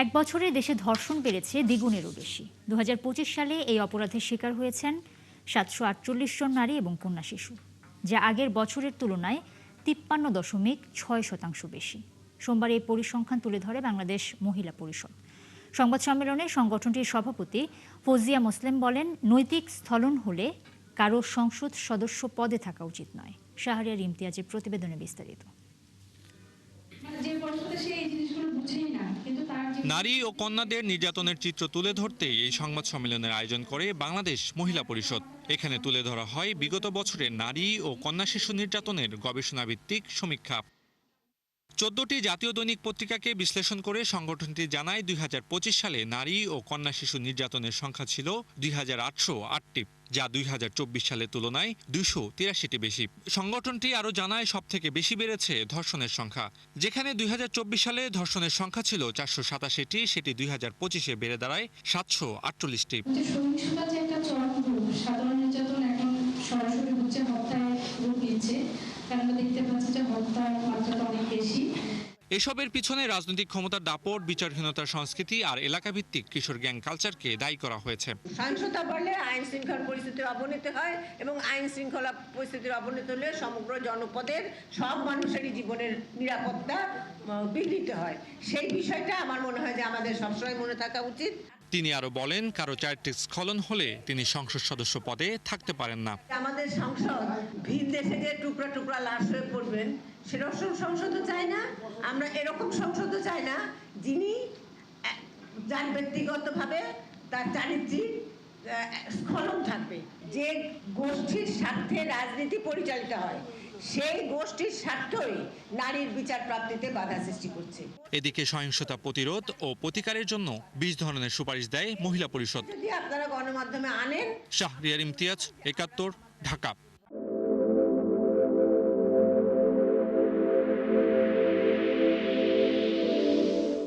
এক বছরে দেশে ধর্ষণ বেড়েছে দ্বিগুণেরও বেশি। ২০২৫ সালে এই অপরাধের শিকার হয়েছেন ৭৪৮ জন নারী এবং কন্যা শিশু, যা আগের বছরের তুলনায় ৫৩.৬% বেশি। সোমবার এই পরিসংখ্যান তুলে ধরে বাংলাদেশ মহিলা পরিষদ। সংবাদ সম্মেলনে সংগঠনটির সভাপতি ফৌজিয়া মুসলিম বলেন, নৈতিক স্থলন হলে কারো সংসদ সদস্য পদে থাকা উচিত নয়। শাহরিয়ার ইমতিয়াজের প্রতিবেদনে বিস্তারিত। নারী ও কন্যাদের নির্যাতনের চিত্র তুলে ধরতে এই সংবাদ সম্মেলনের আয়োজন করে বাংলাদেশ মহিলা পরিষদ। এখানে তুলে ধরা হয় বিগত বছরের নারী ও কন্যা শিশু নির্যাতনের গবেষণাভিত্তিক সমীক্ষা। ১৪টি জাতীয় দৈনিক পত্রিকাকে বিশ্লেষণ করে সংগঠনটি জানায়, ২০২৫ সালে নারী ও কন্যা শিশু নির্যাতনের সংখ্যা ছিল ২,৮০৮টি, যা ২০২৪ সালের তুলনায় ২৮৩টি বেশি। সংগঠনটি আরও জানায়, সবথেকে বেশি বেড়েছে ধর্ষণের সংখ্যা। যেখানে ২০২৪ সালে ধর্ষণের সংখ্যা ছিল ৪৮৭টি, সেটি 2025-এ বেড়ে দাঁড়ায় ৭৪৮টি। সাধারণ নির্যাতন এখন সরাসরি হচ্ছে হত্যায় রূপ নিচ্ছে, কারণ আমরা দেখতে পাচ্ছি যে হত্যার মাত্রাটা অনেক বেশি। এসবের পিছনে রাজনৈতিক ক্ষমতার দাপট, বিচারহীনতার সংস্কৃতি আর এলাকাভিত্তিক কিশোর গ্যাং কালচারকে দায়ী করা হয়েছে। সহিংসতা বাড়লে আইন শৃঙ্খলা পরিস্থিতির অবনতি হয় এবং আইন শৃঙ্খলা পরিস্থিতির অবনতি হলে সমগ্র জনপদের সব মানুষেরই জীবনের নিরাপত্তা বিঘ্নিত হয়। সেই বিষয়টা আমার মনে হয় যে আমাদের সবসময় মনে থাকা উচিত। তিনি আরো বলেন, কারো চারিত্রিক স্খলন হলে তিনি সংসদ সদস্য পদে থাকতে পারেন না। আমাদের সংসদ ভিন দেশে যে টুকরা টুকরা লাশ হয়ে পড়বেন সেরকম সংসদও চাই না। আমরা এরকম সংসদও চাই না যিনি যার ব্যক্তিগতভাবে তার চারিত্রিক স্খলন থাকবে। যে গোষ্ঠীর স্বার্থে রাজনীতি পরিচালিত হয় সেই গোষ্ঠীর স্বার্থই নারীর বিচার প্রাপ্তিতে বাধা সৃষ্টি করছে। এদিকে সহিংসতা প্রতিরোধ ও প্রতিকারের জন্য ২০ ধরনের সুপারিশ দেয় মহিলা পরিষদ। যদি আপনারা গণমাধ্যমে আনেন। শাহরিয়ার ইমতিয়াজ, ৭১, ঢাকা।